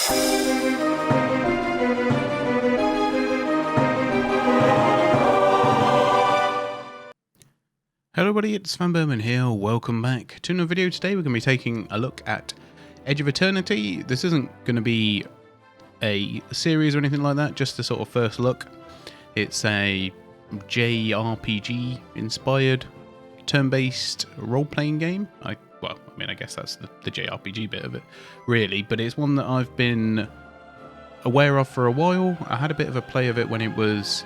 Hello everybody, it's vanburman here, welcome back to another video. Today we're going to be taking a look at Edge of Eternity. This isn't going to be a series or anything like that, just a sort of first look. It's a JRPG inspired turn-based role-playing game. I guess that's the JRPG bit of it, really, but it's one that I've been aware of for a while. I had a bit of a play of it when it was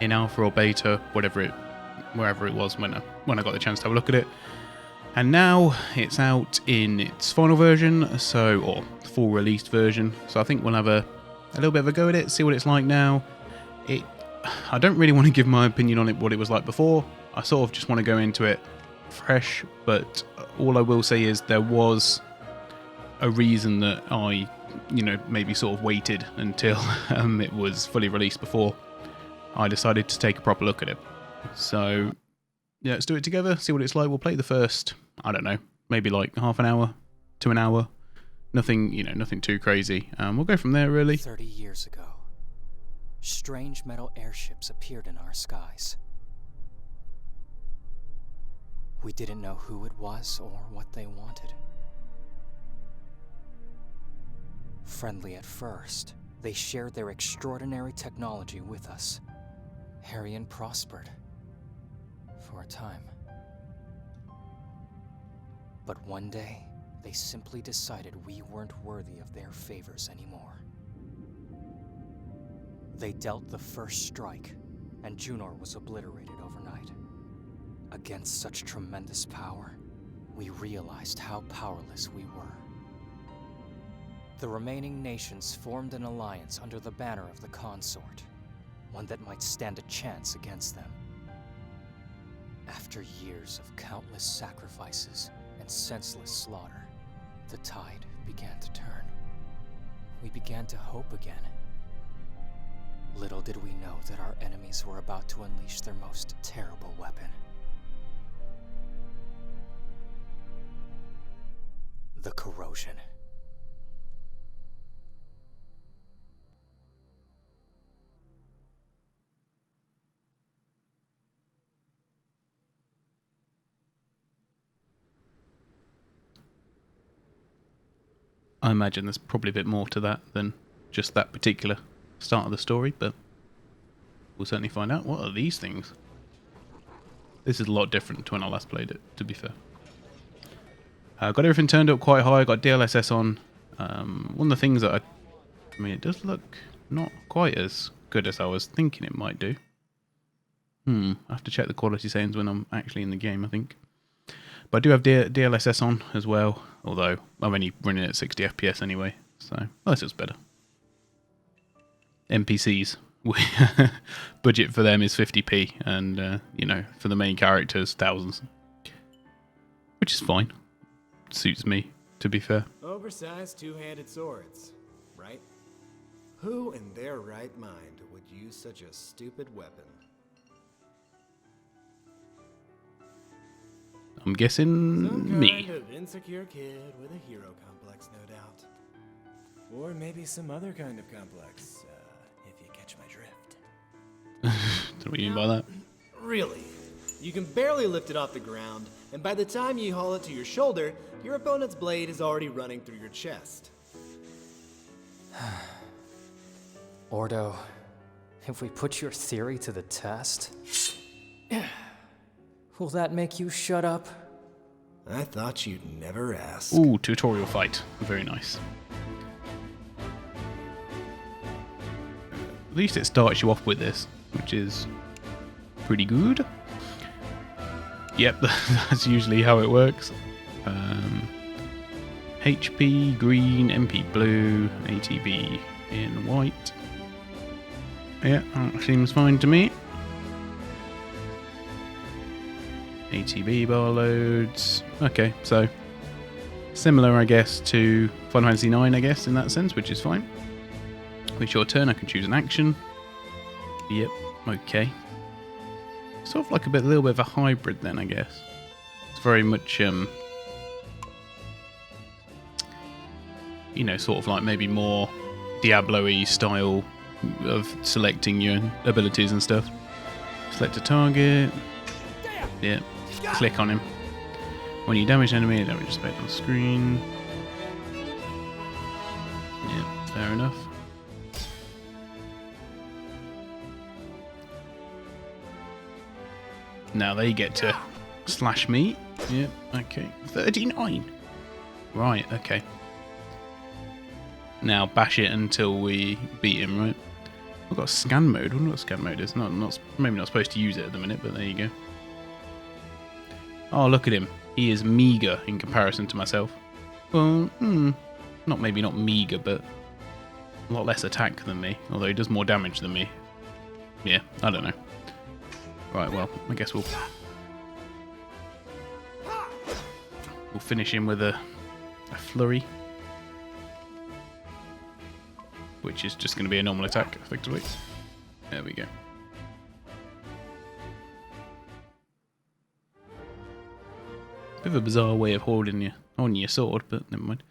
in alpha or beta, wherever it was when I got the chance to have a look at it. And now it's out in its final version, or full released version. So I think we'll have a little bit of a go at it, see what it's like now. I don't really want to give my opinion on it, what it was like before. I sort of just want to go into it fresh, but all I will say is there was a reason that I, maybe sort of waited until it was fully released before I decided to take a proper look at it. So yeah, let's do it together, see what it's like. We'll play the first, I don't know, maybe like half an hour to an hour. Nothing, nothing too crazy. We'll go from there, really. 30 years ago, strange metal airships appeared in our skies. We didn't know who it was or what they wanted. Friendly at first, they shared their extraordinary technology with us. Harry prospered. For a time. But one day, they simply decided we weren't worthy of their favors anymore. They dealt the first strike, and Junor was obliterated overnight. Against such tremendous power, we realized how powerless we were. The remaining nations formed an alliance under the banner of the consort, one that might stand a chance against them. After years of countless sacrifices and senseless slaughter, the tide began to turn. We began to hope again. Little did we know that our enemies were about to unleash their most terrible weapon. The corrosion. I imagine there's probably a bit more to that than just that particular start of the story, but we'll certainly find out. What are these things? This is a lot different to when I last played it, to be fair. Got everything turned up quite high, got DLSS on. One of the things that it does look not quite as good as I was thinking it might do. I have to check the quality settings when I'm actually in the game, I think. But I do have DLSS on as well, although I'm only running at 60 FPS anyway, so this is better. NPCs, budget for them is 50p, and for the main characters, thousands, which is fine. Suits me, to be fair. Oversized two-handed swords, right? Who in their right mind would use such a stupid weapon? I'm guessing Some me. kind of insecure kid with a hero complex, no doubt. Or maybe some other kind of complex, if you catch my drift. Don't know what you mean by that. Really? You can barely lift it off the ground, and by the time you haul it to your shoulder, your opponent's blade is already running through your chest. Ordo, if we put your theory to the test, will that make you shut up? I thought you'd never ask. Ooh, tutorial fight. Very nice. At least it starts you off with this, which is pretty good. Yep, that's usually how it works. HP green, MP blue, ATB in white. Yeah, that seems fine to me. ATB bar loads. Okay, so similar, I guess, to Final Fantasy 9, I guess, in that sense, which is fine. It's your turn, I can choose an action. Yep, okay. Sort of like a little bit of a hybrid then, I guess. It's very much, you know, sort of like maybe more Diablo-y style of selecting your abilities and stuff. Select a target. Yeah. Click on him. When you damage an enemy, damage displayed on screen. Yeah, fair enough. Now they get to slash me. Yeah, okay. 39. Right, okay. Now bash it until we beat him, right? I've got a scan mode. I wonder what scan mode is. Maybe not supposed to use it at the minute, but there you go. Oh, look at him. He is meager in comparison to myself. Well, maybe not meager, but a lot less attack than me. Although he does more damage than me. Yeah, I don't know. Right, well, I guess we'll finish him with a flurry, which is just going to be a normal attack, effectively. There we go. Bit of a bizarre way of holding your sword, but never mind.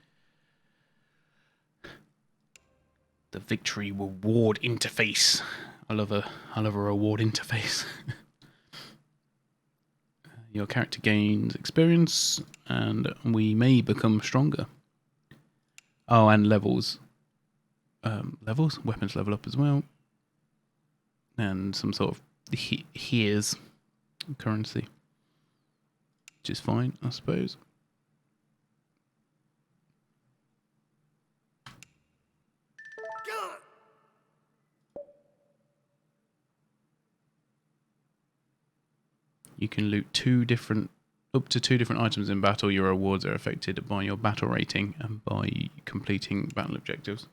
The victory reward interface. I love a reward interface. Your character gains experience, and we may become stronger. Oh, and levels. Levels? Weapons level up as well. And some sort of here's currency. Which is fine, I suppose. You can loot up to two different items in battle. Your rewards are affected by your battle rating and by completing battle objectives.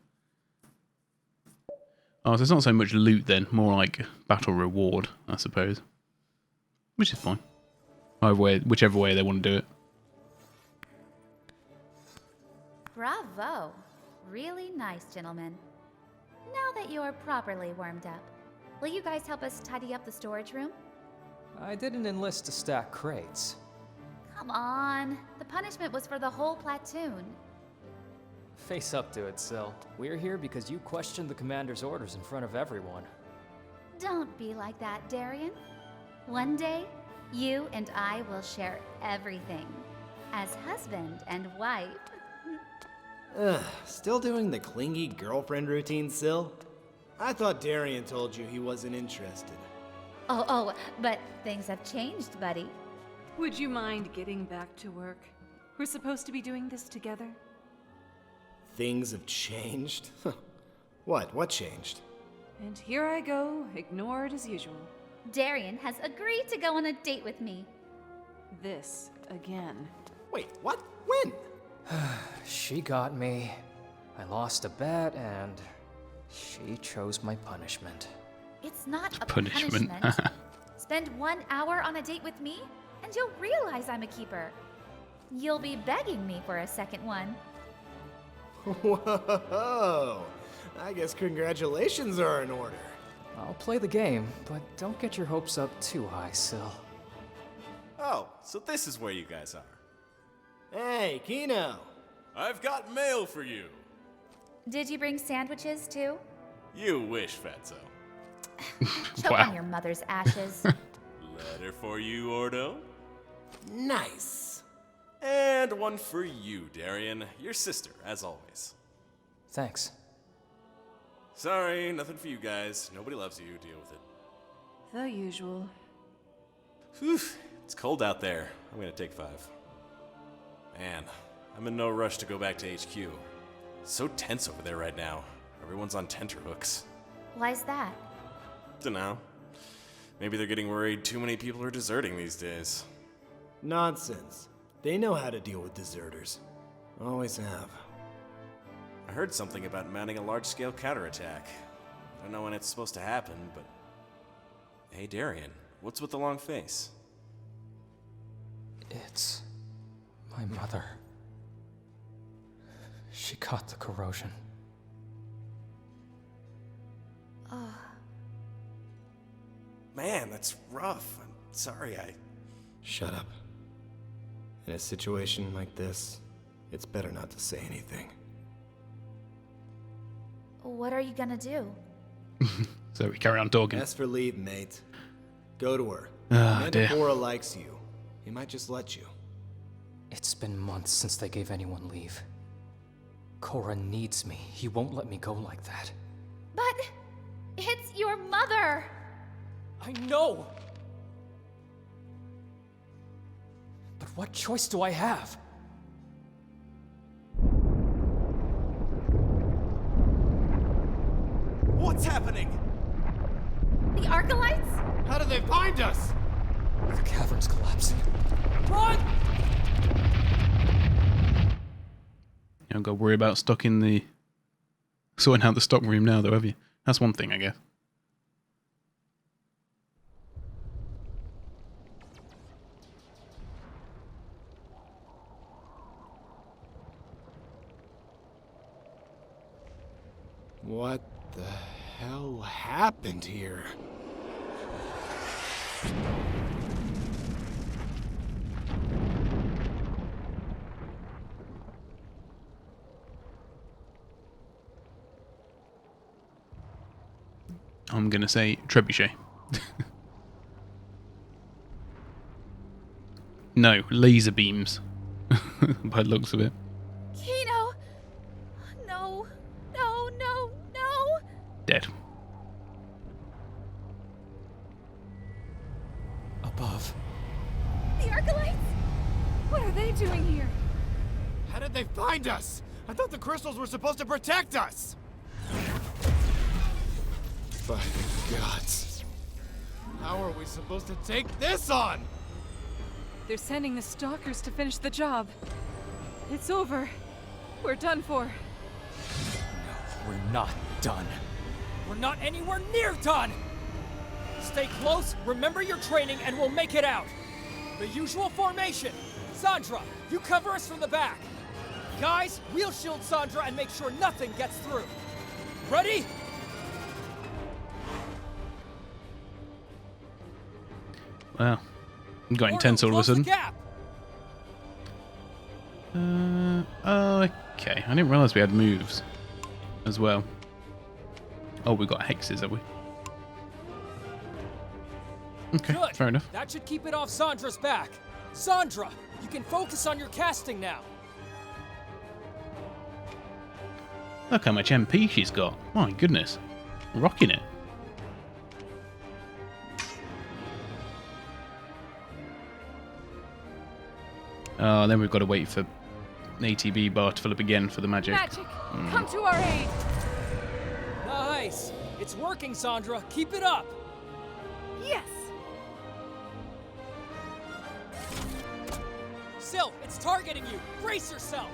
Oh, so it's not so much loot then, more like battle reward, I suppose. Which is fine. Whichever way they want to do it. Bravo! Really nice, gentlemen. Now that you're properly warmed up, will you guys help us tidy up the storage room? I didn't enlist to stack crates. Come on. The punishment was for the whole platoon. Face up to it, Sil. We're here because you questioned the commander's orders in front of everyone. Don't be like that, Darian. One day, you and I will share everything. As husband and wife. Still doing the clingy girlfriend routine, Sil? I thought Darian told you he wasn't interested. Oh, but things have changed, buddy. Would you mind getting back to work? We're supposed to be doing this together. Things have changed? What changed? And here I go, ignored as usual. Darian has agreed to go on a date with me. This again. Wait, what? When? She got me. I lost a bet and she chose my punishment. It's not a Punishment. Spend 1 hour on a date with me, and you'll realize I'm a keeper. You'll be begging me for a second one. Whoa! I guess congratulations are in order. I'll play the game, but don't get your hopes up too high, Sil. Oh, so this is where you guys are. Hey, Kino! I've got mail for you. Did you bring sandwiches too? You wish, Fatso. Choke Wow. on your mother's ashes. Letter for you, Ordo. Nice. And one for you, Darian. Your sister, as always. Thanks. Sorry, nothing for you guys. Nobody loves you. Deal with it. The usual. Whew, it's cold out there. I'm gonna take 5. Man, I'm in no rush to go back to HQ. It's so tense over there right now. Everyone's on tenterhooks. Why's that? Dunno. Maybe they're getting worried too many people are deserting these days. Nonsense. They know how to deal with deserters. Always have. I heard something about mounting a large-scale counterattack. I don't know when it's supposed to happen, but... Hey, Darian, what's with the long face? It's my mother. She caught the corrosion. Man, that's rough. I'm sorry, Shut up. In a situation like this, it's better not to say anything. what are you gonna do? So we carry on talking. Ask for leave, mate. Go to her. Ah, Amanda dear. Cora likes you. He might just let you. It's been months since they gave anyone leave. Cora needs me. He won't let me go like that. But it's your mother! I know! But what choice do I have? What's happening? The Arcalites? How did they find us? The cavern's collapsing. Run! You don't got to worry about sorting out the stock room now, though, have you? That's one thing, I guess. What the hell happened here? I'm going to say trebuchet. No, laser beams. By the looks of it. Kino! No, no, no, no! Dead. Above. The Arcalites? What are they doing here? How did they find us? I thought the crystals were supposed to protect us! By the gods. How are we supposed to take this on? They're sending the stalkers to finish the job. It's over. We're done for. No, we're not done. We're not anywhere near done! Stay close, remember your training, and we'll make it out. The usual formation. Sandra, you cover us from the back. Guys, we'll shield Sandra and make sure nothing gets through. Ready? Wow. It got intense all of a Close the sudden. gap. Oh, okay. I didn't realise we had moves as well. Oh, we got hexes, have we? Okay, Good. fair enough. That should keep it off Sandra's back. Sandra, you can focus on your casting now. Look how much MP she's got. My goodness. Rocking it. Oh, then we've got to wait for ATB bar to fill up again for the magic. Magic, come to our aid! Nice. It's working, Sandra. Keep it up. Yes! Sil, it's targeting you. Brace yourself.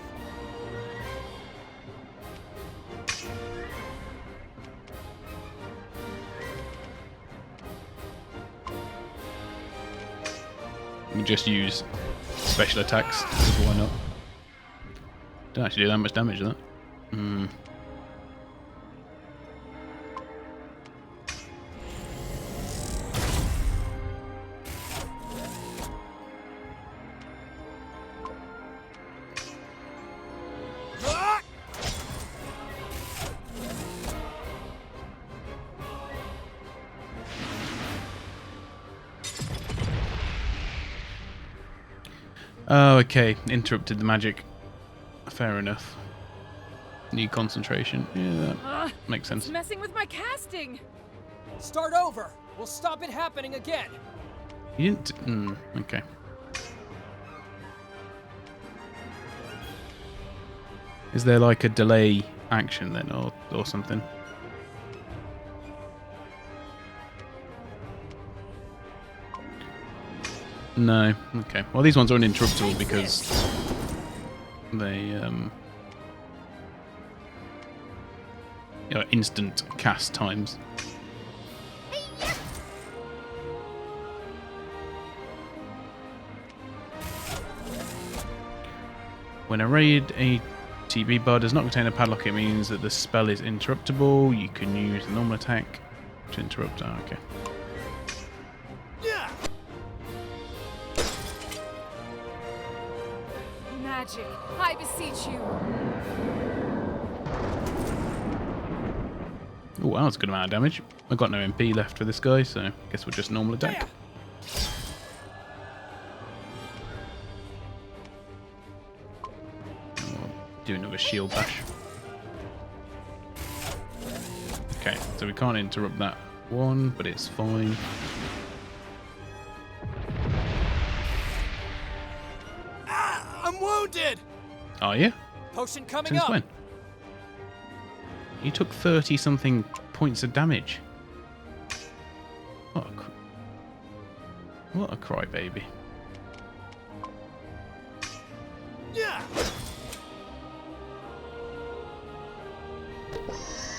We just use special attacks, because why not? Don't actually do that much damage, does that? Ah! Oh, okay. Interrupted the magic. Fair enough. Need concentration. Yeah, that makes sense. It's messing with my casting! Start over. We'll stop it happening again. You didn't... okay. Is there like a delay action then, or something? No. Okay. Well, these ones are uninterruptible because they instant cast times. When a raid ATB bar does not contain a padlock, it means that the spell is interruptible. You can use the normal attack to interrupt. Oh, okay. Magic, I beseech you. Oh, that was a good amount of damage. I've got no MP left for this guy, so I guess we'll just normal attack. Do another shield bash. Okay, so we can't interrupt that one, but it's fine. I'm wounded! Are you? Potion coming Since up. when? You took 30-something points of damage. What a crybaby. Yeah.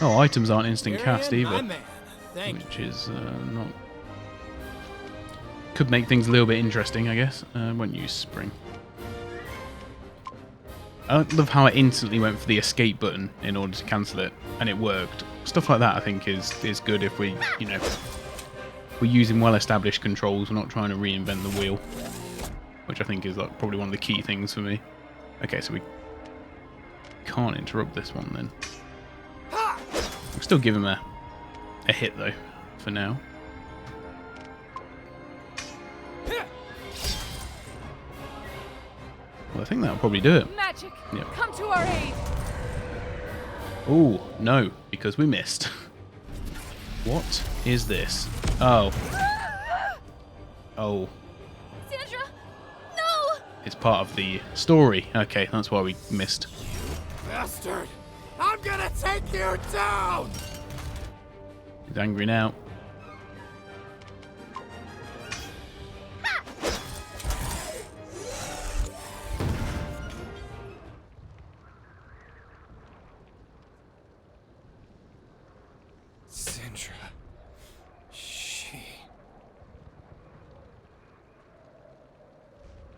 Oh, items aren't instant cast Darian, either, my man. Thank you. which is not... Could make things a little bit interesting, I guess. Won't use spring. I love how I instantly went for the escape button in order to cancel it, and it worked. Stuff like that, I think, is good if we, you know, we're using well-established controls. We're not trying to reinvent the wheel, which I think is like probably one of the key things for me. Okay, so we can't interrupt this one then. We'll still give him a hit though, for now. Well, I think that'll probably do it. Magic! Yep. Come to our aid! Oh, no, because we missed. What is this? Oh. Oh, Sandra! No! it's part of the story. Okay, that's why we missed. Bastard! I'm gonna take you down! He's angry now. Sandra. She.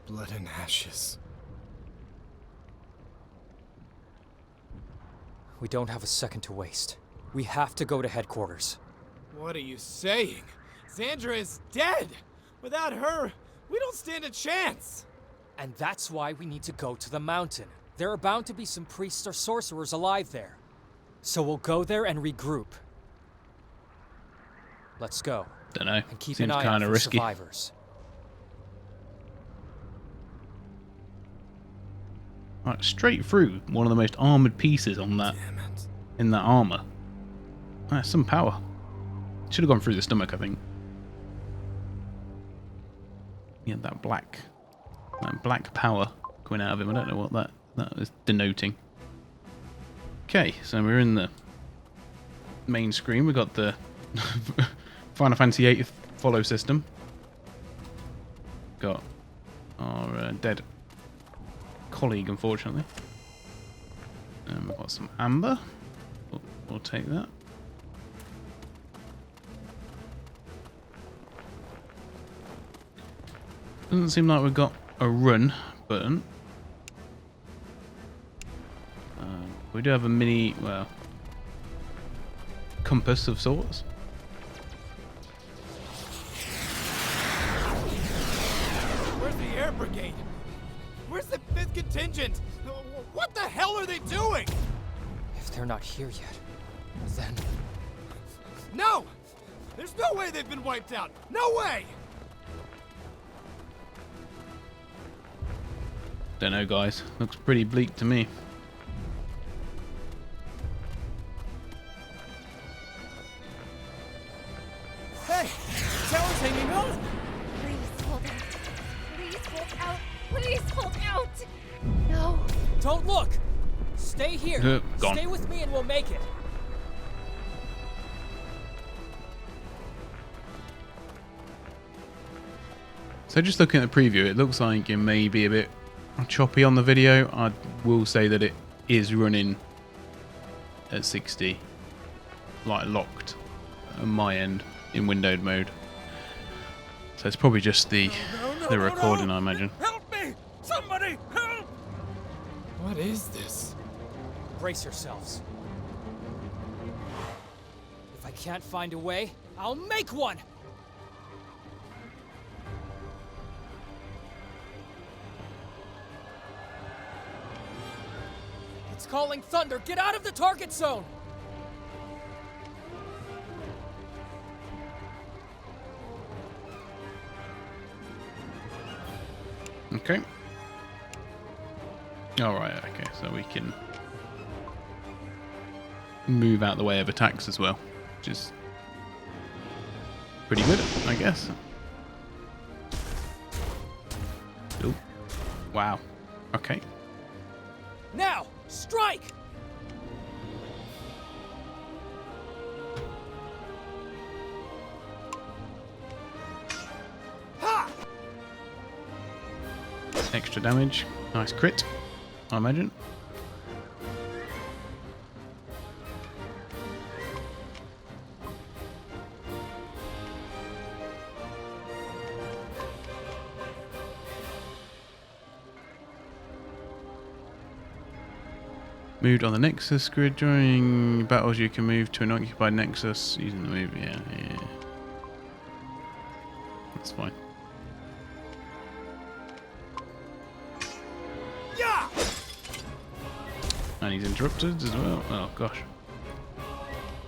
Blood and ashes. We don't have a second to waste. We have to go to headquarters. What are you saying? Sandra is dead! Without her, we don't stand a chance! And that's why we need to go to the mountain. There are bound to be some priests or sorcerers alive there. So we'll go there and regroup. Let's go. Don't know. And keep Seems an eye out kind for of risky. survivors. Right, straight through one of the most armored pieces on that Damn it. in that armor. That's some power. Should have gone through the stomach, I think. Yeah, that black power coming out of him. I don't know what that is denoting. Okay, so we're in the main screen. We've got the Final Fantasy VIII follow system. Got our dead colleague, unfortunately. We've got some amber. We'll take that. Doesn't seem like we've got a run button. We do have a mini, well, compass of sorts. Where's the air brigade? Where's the 5th contingent? What the hell are they doing? If they're not here yet, then... No! There's no way they've been wiped out! No way! Don't know, guys. Looks pretty bleak to me. Hey! Tower's hanging on! Please hold out. Please hold out. Please hold out. No. Don't look! Stay here! Gone. Stay with me and we'll make it! So just looking at the preview, it looks like it may be a bit choppy on the video. I will say that it is running at 60, like locked on my end in windowed mode. So it's probably just the recording, I imagine. Help me! Somebody help! What is this? Brace yourselves. If I can't find a way, I'll make one! It's calling thunder! Get out of the target zone! Okay. Alright, okay, so we can move out the way of attacks as well, which is pretty good, I guess. Oh, wow. Okay. Now, strike! Ha! Extra damage. Nice crit, I imagine. Moved on the Nexus grid. During battles you can move to an occupied Nexus using the move. Yeah. That's fine. Yeah! And he's interrupted as well. Oh gosh.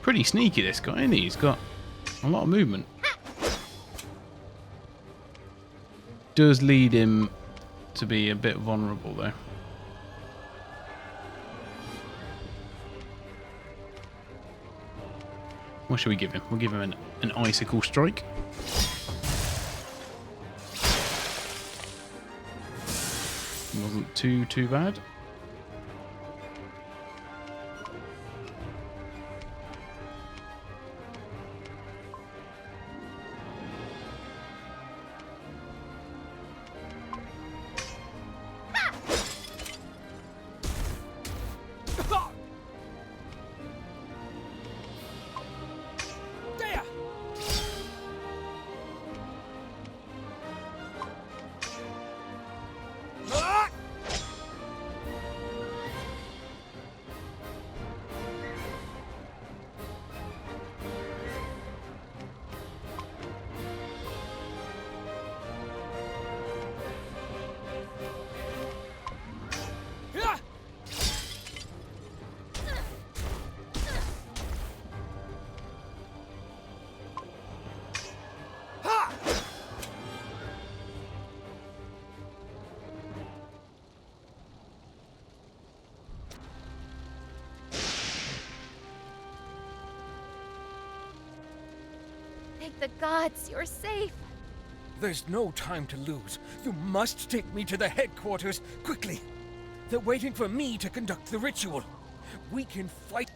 Pretty sneaky this guy, isn't he? He's got a lot of movement. Does lead him to be a bit vulnerable though. What should we give him? We'll give him an icicle strike. Wasn't too bad. There! Ah! Yeah! Ha! Thank the gods you're safe. There's no time to lose. You must take me to the headquarters, quickly. They're waiting for me to conduct the ritual. We can fight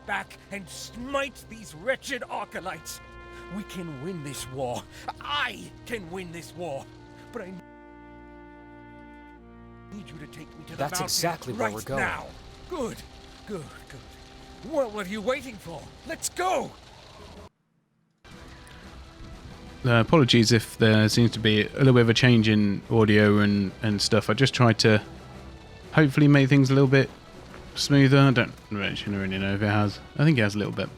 back and smite these wretched Archelites. We can win this war. I can win this war. But I need you to take me to the That's mountain exactly where right we're going. now. Good. What are you waiting for? Let's go! Apologies if there seems to be a little bit of a change in audio and stuff. I just tried to hopefully make things a little bit smoother. I don't really know if it has. I think it has a little bit.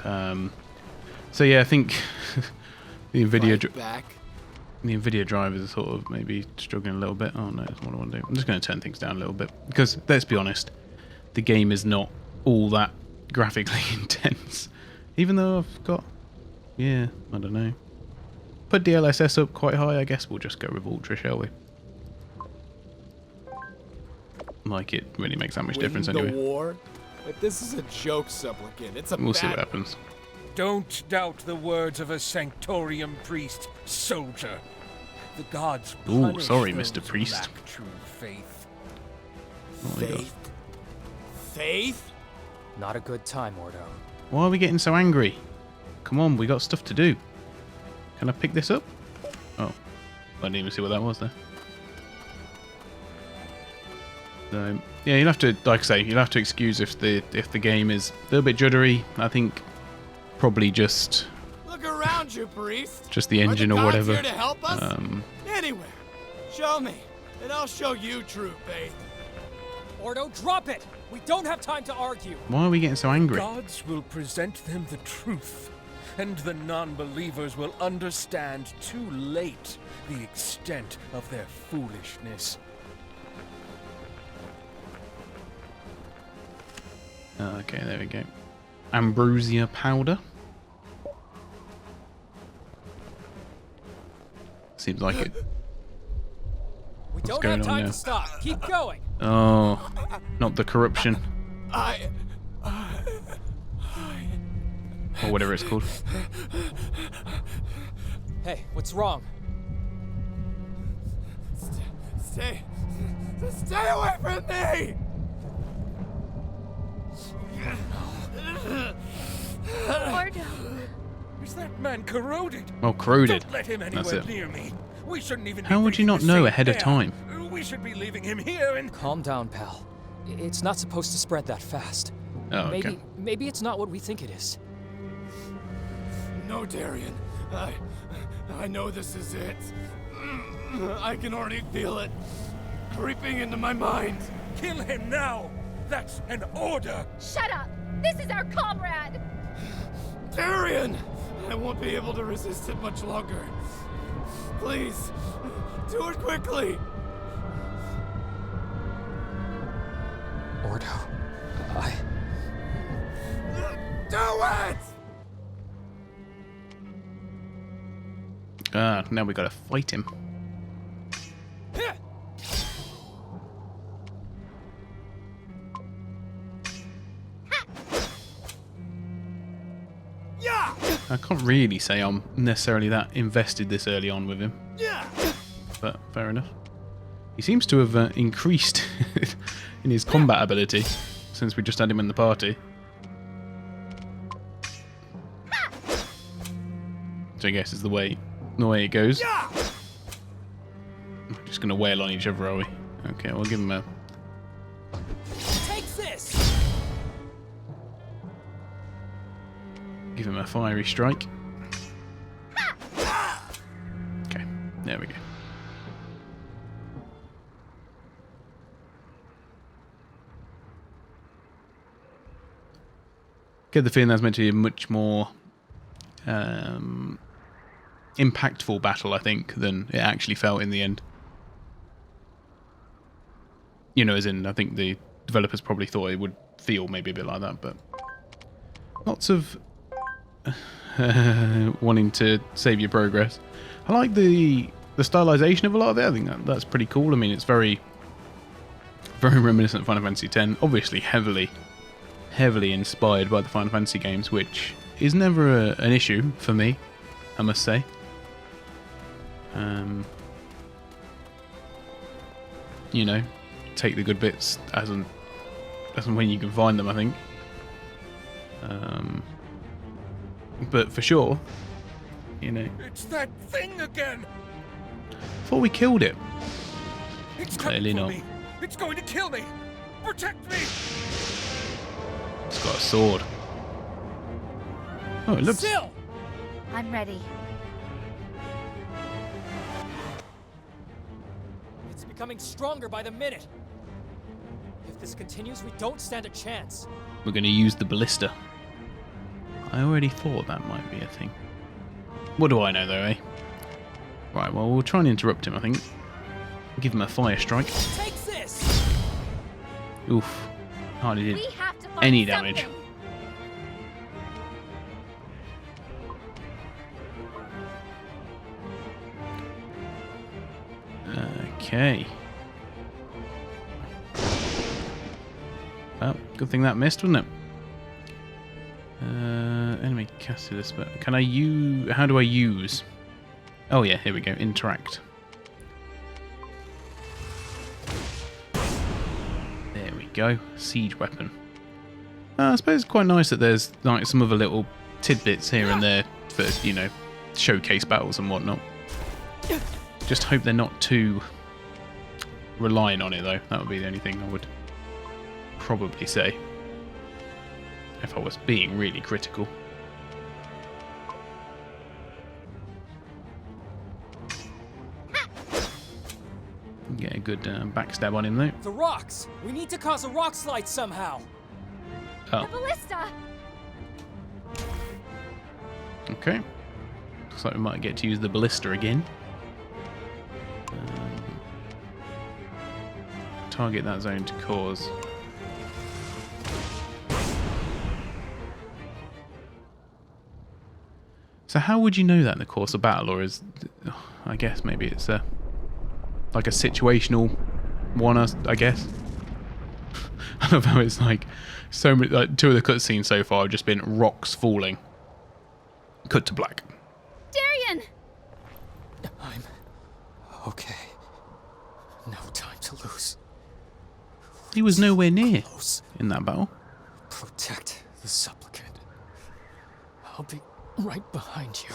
So yeah, I think the NVIDIA drivers are sort of maybe struggling a little bit. Oh no, that's what I want to do. I'm just going to turn things down a little bit because let's be honest, the game is not all that graphically intense. Even though I've got, yeah, I don't know. Put DLSS up quite high. I guess we'll just go with Ultra, shall we? Like it really makes that much difference Win anyway. the war? If this is a joke, supplicant, it's a We'll see what bad happens. Don't doubt the words of a Sanctorium priest, soldier. The gods Ooh, punish sorry, those Mr. who Priest. lack true faith. Oh my God. faith. Faith? Not a good time, Ordo. Why are we getting so angry? Come on, we got stuff to do. Can I pick this up? Oh, I didn't even see what that was there. So yeah, you'll have to, like I say, you'll have to excuse if the game is a little bit juddery. I think probably just Look around you, priest. the Are engine the or gods whatever. here to help us? Anywhere. Show me, and I'll show you true faith. Ordo, drop it! We don't have time to argue. Why are we getting so angry? Gods will present them the truth, and the non-believers will understand too late the extent of their foolishness. Okay, there we go. Ambrosia powder. Seems like it don't going have on time now? to stop. Keep going. Oh, not the corruption. Or whatever it's called. Hey, what's wrong? Stay away from me! Ordo. Is that man corroded? Well, corroded. Don't let him That's anywhere it. near me. We shouldn't even. How be would you breathing not the know same ahead of air. time? We should be leaving him here and. Calm down, pal. It's not supposed to spread that fast. Oh, okay. Maybe it's not what we think it is. No, Darian. I know this is it. I can already feel it creeping into my mind. Kill him now! That's an order! Shut up! This is our comrade! Darian! I won't be able to resist it much longer. Please, do it quickly. Ordo, Do it! Now we gotta fight him. Yeah! I can't really say I'm necessarily that invested this early on with him, Yeah! but fair enough. He seems to have increased in his combat ability since we just had him in the party. So I guess is the way it goes. Yeah! We're just gonna wail on each other, are we? Okay, we'll give him a. take this! Give him a fiery strike. Okay, there we go. Get the feeling that's meant to be a much more impactful battle, I think, than it actually felt in the end. You know, as in, I think the developers probably thought it would feel maybe a bit like that, but lots of wanting to save your progress. I like the stylization of a lot of it. I think that's pretty cool. I mean, it's very reminiscent of Final Fantasy X. Obviously, heavily inspired by the Final Fantasy games, which is never an issue for me, I must say. You know, take the good bits as and when you can find them, I think. But for sure, you know. It's that thing again! Thought we killed it. It's Clearly coming for not. me! It's going to kill me! Protect me! It's got a sword. Oh, it looks. Still! I'm ready. It's becoming stronger by the minute. If this continues, we don't stand a chance. We're going to use the ballista. I already thought that might be a thing. What do I know, though, eh? Right, well, we'll try and interrupt him, I think. Give him a fire strike. Take this! Oof. Hardly did We have to find any damage. something. Okay. Well, good thing that missed, wasn't it? Enemy casted a spell. Can I use... How do I use... Oh yeah, here we go. Interact. There we go. Siege weapon. I suppose it's quite nice that there's like some other little tidbits here and there for, you know, showcase battles and whatnot. Just hope they're not too relying on it, though. That would be the only thing I would probably say if I was being really critical. Get a good backstab on him, though. The rocks! We need to cause a rock slide somehow! The Oh, ballista! okay. Looks like we might get to use the ballista again. Target that zone to cause. So how would you know that in the course of battle, or is... I guess maybe it's like a situational one, I guess. I love how it's like so many. Like, two of the cutscenes so far have just been rocks falling. Cut to black. Darian! I'm okay. No time to lose. He was nowhere near Close. in that battle. Protect the supplicant. I'll be right behind you.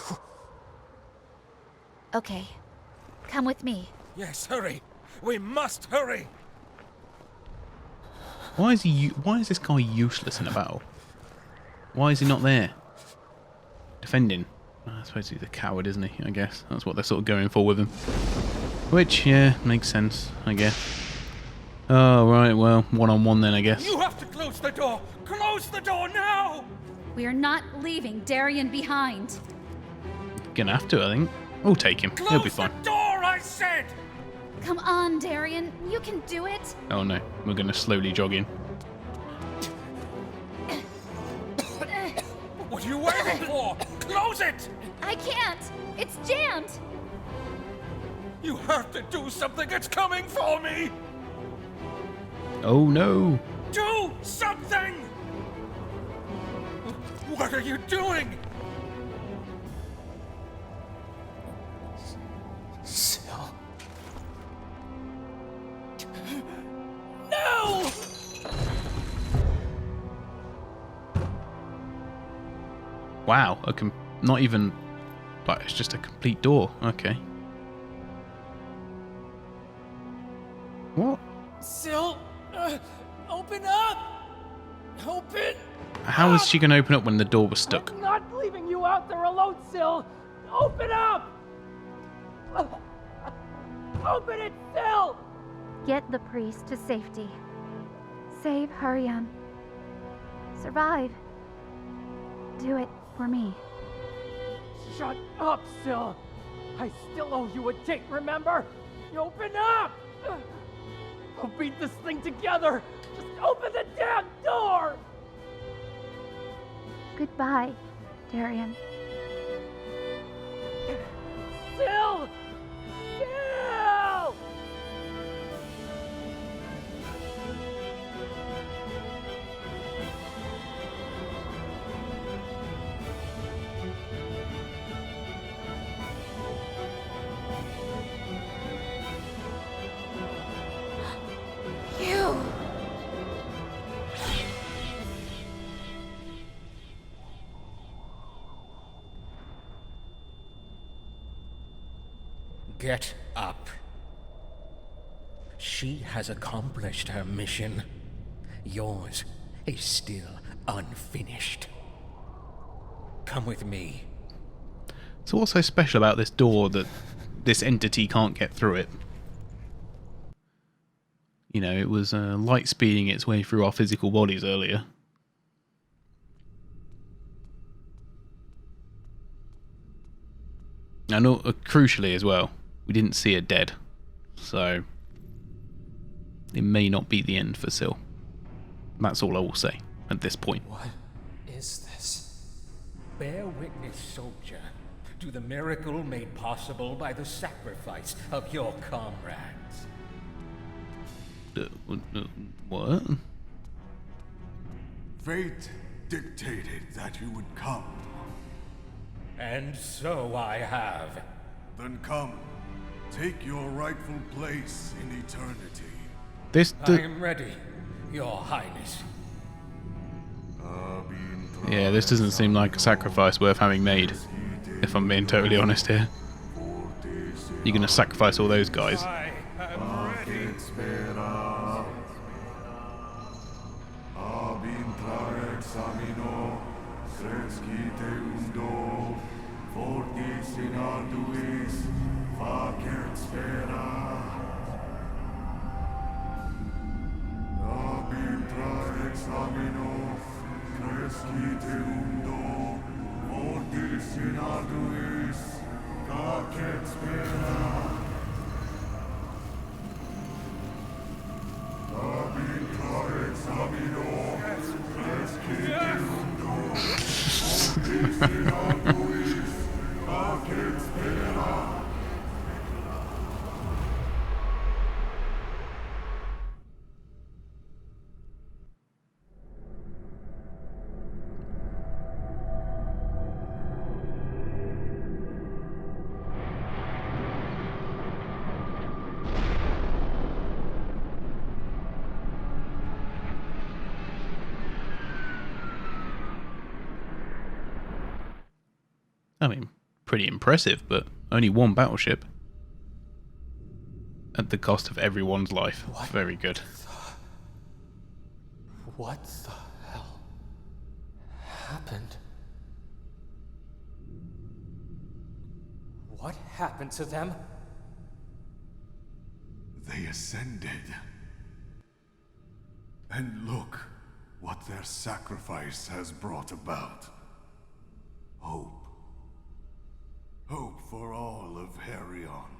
Okay. Come with me. Yes, hurry. We must hurry. Why is this guy useless in a battle? Why is he not there? Defending. I suppose he's a coward, isn't he? I guess that's what they're sort of going for with him. Which, yeah, makes sense, I guess. Oh, right, well, one-on-one then, I guess. You have to close the door. Close the door now. We are not leaving Darian behind. Gonna have to, I think. We'll take him. He'll be Close fine. the door, I said. Come on, Darian. You can do it. Oh no, we're gonna slowly jog in. What are you waiting for? Close it. I can't. It's jammed. You have to do something. It's coming for me. Oh no! Do something. What are you doing? Sil. No. Wow, not even, like, it's just a complete door. Okay. What? Sil, open up! Open! How is she gonna open up when the door was stuck? I'm not leaving you out there alone, Sil! Open up! Open it, Sil! Get the priest to safety. Save Hurrian. Survive. Do it for me. Shut up, Sil! I still owe you a date, remember? Open up! We'll beat this thing together! Just open the damn door! Goodbye, Darian. Sil! Sil! You! Get up. She has accomplished her mission. Yours is still unfinished. Come with me. So what's so special about this door that this entity can't get through it? You know, it was light speeding its way through our physical bodies earlier. And crucially as well, we didn't see her dead. So it may not be the end for Sil. That's all I will say at this point. What is this? Bear witness, soldier, to the miracle made possible by the sacrifice of your comrades. What? Fate dictated that you would come. And so I have. Then come, take your rightful place in eternity. I am ready, Your Highness. Yeah, this doesn't seem like a sacrifice worth having made, if I'm being totally honest here. You're gonna sacrifice all those guys. I am ready. I mean, pretty impressive, but only one battleship. At the cost of everyone's life. What? Very good. What the hell happened? What happened to them? They ascended. And look what their sacrifice has brought about. Hope. Hope for all of Herion.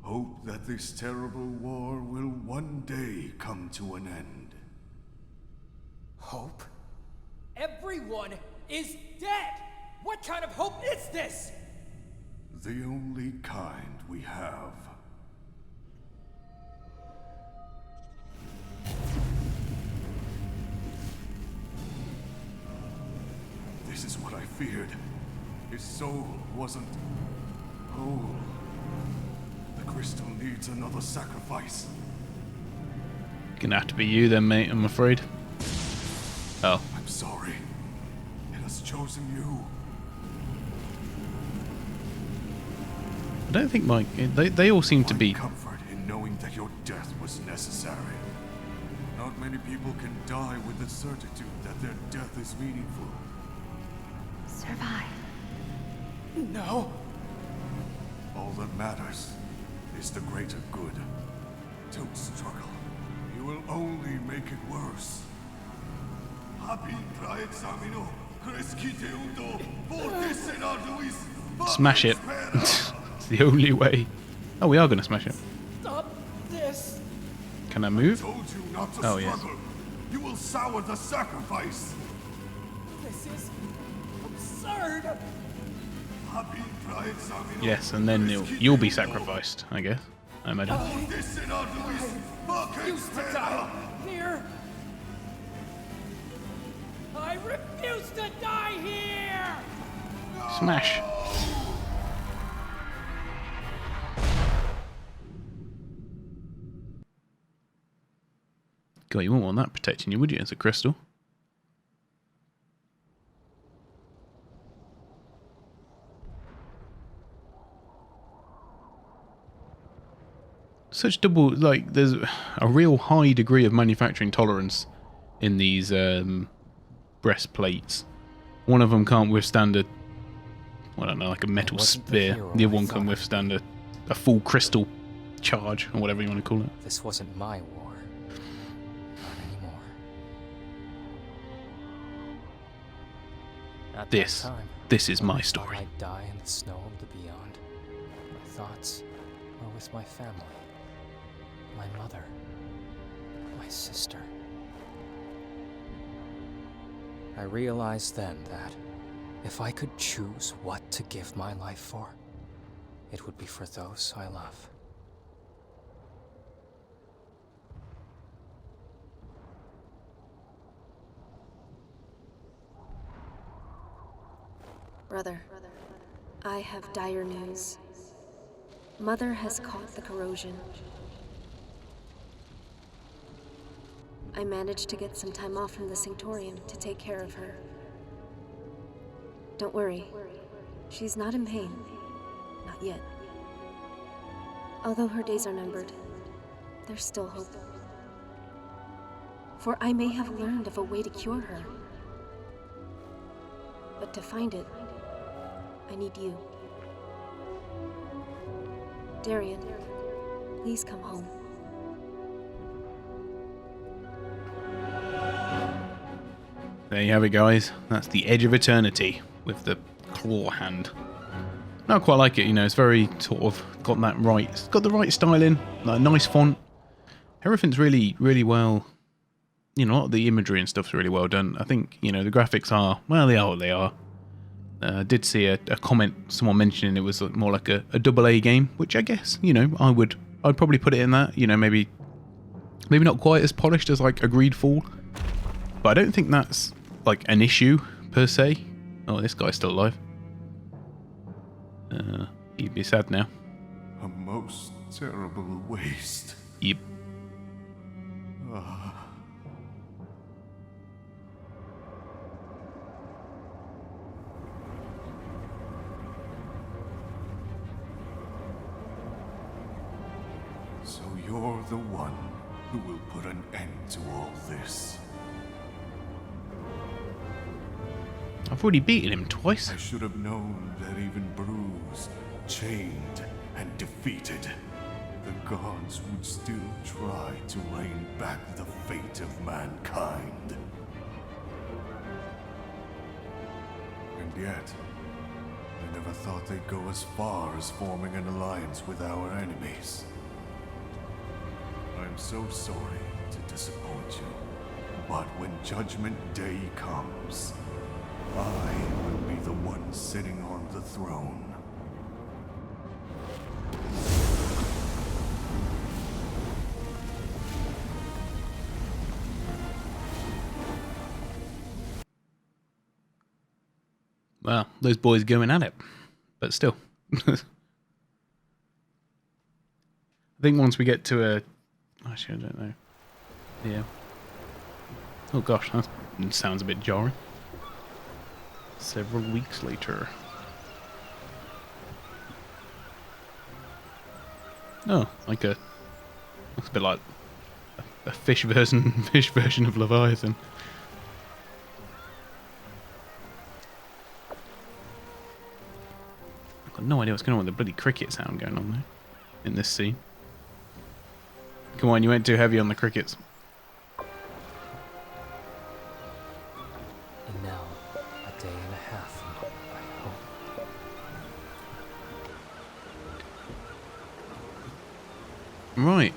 Hope that this terrible war will one day come to an end. Hope? Everyone is dead! What kind of hope is this? The only kind we have. This is what I feared. His soul wasn't whole. The crystal needs another sacrifice. Gonna have to be you then, mate, I'm afraid. Oh. I'm sorry. It has chosen you. I don't think they all seem to be... Find comfort in knowing that your death was necessary. Not many people can die with the certitude that their death is meaningful. Survive. No. All that matters is the greater good. Don't struggle. You will only make it worse. Smash it. It's the only way. Oh, we are going to smash it. Stop this! Can I move? Told you not to Oh, yes. struggle. You will sour the sacrifice. This is absurd! Yes, and then you'll be sacrificed, I guess. I imagine. Refuse to die here! I refuse to die here! Smash. God, you wouldn't want that protecting you, would you, as a crystal? Such double, like, there's a real high degree of manufacturing tolerance in these breastplates. One of them can't withstand a, I don't know, like a metal wasn't the spear. hero The other I one can thought. withstand a full crystal charge, or whatever you want to call it. This wasn't my war. Not anymore. At This. that time, This is when my I thought story. I'd die in the snow of the beyond. My thoughts were with my family. My mother. My sister. I realized then that if I could choose what to give my life for, it would be for those I love. Brother, I have dire news. Mother has caught the corrosion. I managed to get some time off from the Sanctorium to take care of her. Don't worry. She's not in pain. Not yet. Although her days are numbered, there's still hope. For I may have learned of a way to cure her. But to find it, I need you. Darian, please come home. There you have it, guys. That's the Edge of Eternity with the claw hand. I quite like it, you know, it's very sort of got that right, it's got the right styling, like a nice font. Everything's really, really well, you know, a lot of the imagery and stuff's really well done. I think, you know, the graphics are, well, they are what they are. I did see a comment, someone mentioning it was more like a AA game, which I guess, you know, I'd probably put it in that, you know, maybe not quite as polished as like Greedfall, but I don't think that's like an issue per se. Oh, this guy's still alive. He'd be sad now. A most terrible waste. Yep. You're the one who will put an end to all this. I've already beaten him twice. I should have known that even bruised, chained, and defeated, the gods would still try to rein back the fate of mankind. And yet, I never thought they'd go as far as forming an alliance with our enemies. I'm so sorry to disappoint you, but when Judgment Day comes, I will be the one sitting on the throne. Well, those boys going at it. But still. I think once we get to a... Actually, I don't know. Yeah. Oh gosh, that sounds a bit jarring. Several weeks later. Oh, like a... Looks a bit like a fish version of Leviathan. I've got no idea what's going on with the bloody cricket sound going on there in this scene. Come on, you went too heavy on the crickets. And now, a day and a half, I hope. Right.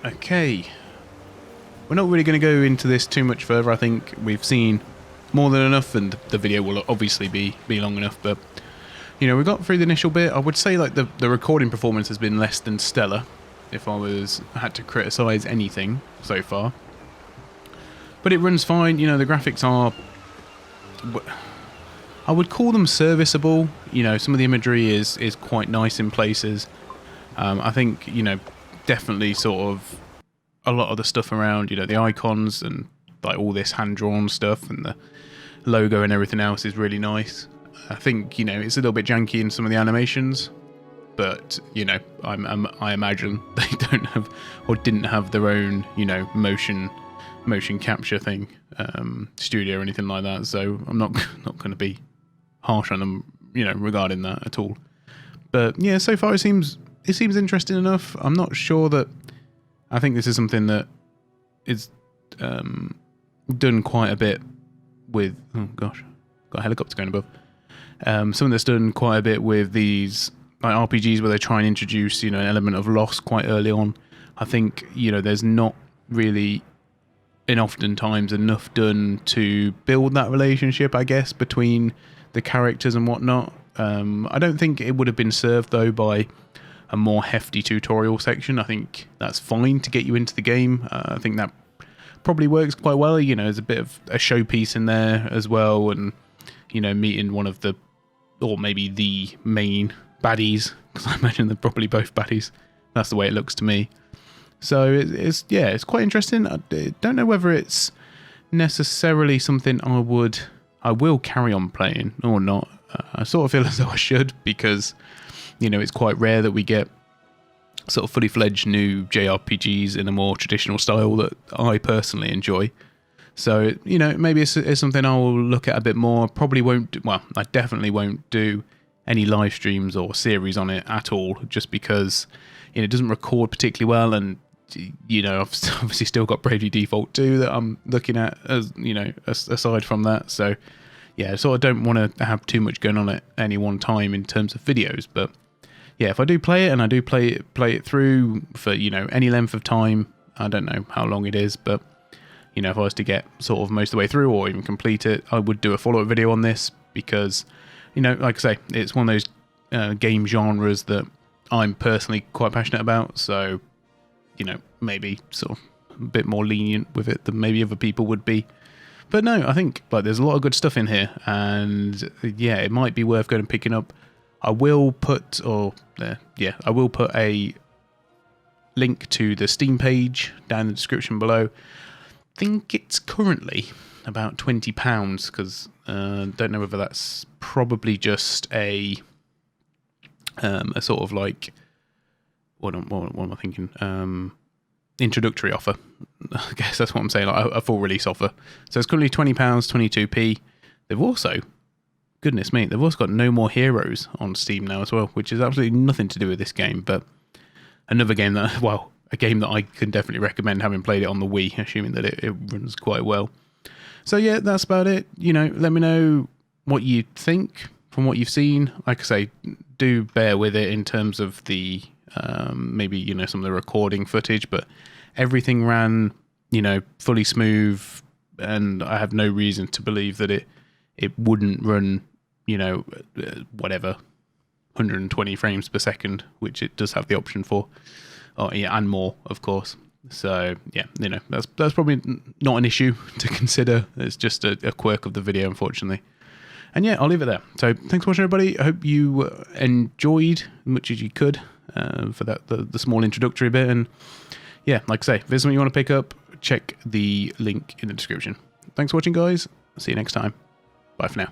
Okay. We're not really going to go into this too much further. I think we've seen more than enough, and the video will obviously be long enough. But you know, we got through the initial bit. I would say like the recording performance has been less than stellar, if I had to criticise anything so far. But it runs fine. You know, the graphics are, I would call them serviceable. You know, some of the imagery is quite nice in places. I think, you know, definitely sort of a lot of the stuff around, you know, the icons and like all this hand-drawn stuff and the logo and everything else is really nice. I think, you know, it's a little bit janky in some of the animations, but, you know, I imagine they don't have or didn't have their own, you know, motion capture thing, studio or anything like that, so I'm not going to be harsh on them, you know, regarding that at all. But yeah, so far it seems interesting enough. I'm not sure that... I think this is something that is done quite a bit with... Oh gosh, got a helicopter going above. Something that's done quite a bit with these like RPGs where they try and introduce, you know, an element of loss quite early on. I think, you know, there's not really, in oftentimes, enough done to build that relationship, I guess, between the characters and whatnot. I don't think it would have been served, though, by a more hefty tutorial section. I think that's fine to get you into the game. I think that probably works quite well. You know, there's a bit of a showpiece in there as well, and, you know, meeting one of the, or maybe the main baddies, because I imagine they're probably both baddies. That's the way it looks to me. So it's quite interesting. I don't know whether it's necessarily something I will carry on playing or not. I sort of feel as though I should, because, you know, it's quite rare that we get sort of fully fledged new JRPGs in a more traditional style that I personally enjoy. So, you know, maybe it's something I will look at a bit more. I definitely won't do any live streams or series on it at all, just because, you know, it doesn't record particularly well, and, you know, I've obviously still got Bravely Default 2 that I'm looking at, as, you know, aside from that. So yeah, so I don't want to have too much going on at any one time in terms of videos. But yeah, if I do play it, and I do play it through for, you know, any length of time, I don't know how long it is, but, you know, if I was to get sort of most of the way through or even complete it, I would do a follow-up video on this, because, you know, like I say, it's one of those game genres that I'm personally quite passionate about. So, you know, maybe sort of a bit more lenient with it than maybe other people would be. But no, I think like there's a lot of good stuff in here, and yeah, it might be worth going and picking up. I will put a link to the Steam page down in the description below. I think it's currently about £20, because don't know whether that's probably just a sort of like, what am I thinking? Introductory offer. I guess that's what I'm saying, like a full release offer. So it's currently £20, 22p. They've also, goodness me, they've also got No More Heroes on Steam now as well, which is absolutely nothing to do with this game, but another game that, well, a game that I can definitely recommend, having played it on the Wii, assuming that it runs quite well. So yeah, that's about it. You know, let me know what you think from what you've seen. Like I say, do bear with it in terms of the maybe, you know, some of the recording footage, but everything ran, you know, fully smooth, and I have no reason to believe that it wouldn't run, you know, whatever, 120 frames per second, which it does have the option for. Oh yeah, and more, of course. So yeah, you know, that's probably not an issue to consider. It's just a quirk of the video, unfortunately. And yeah, I'll leave it there. So thanks for watching, everybody. I hope you enjoyed as much as you could for that the small introductory bit. And yeah, like I say, if there's something you want to pick up, check the link in the description. Thanks for watching, guys. See you next time. Bye for now.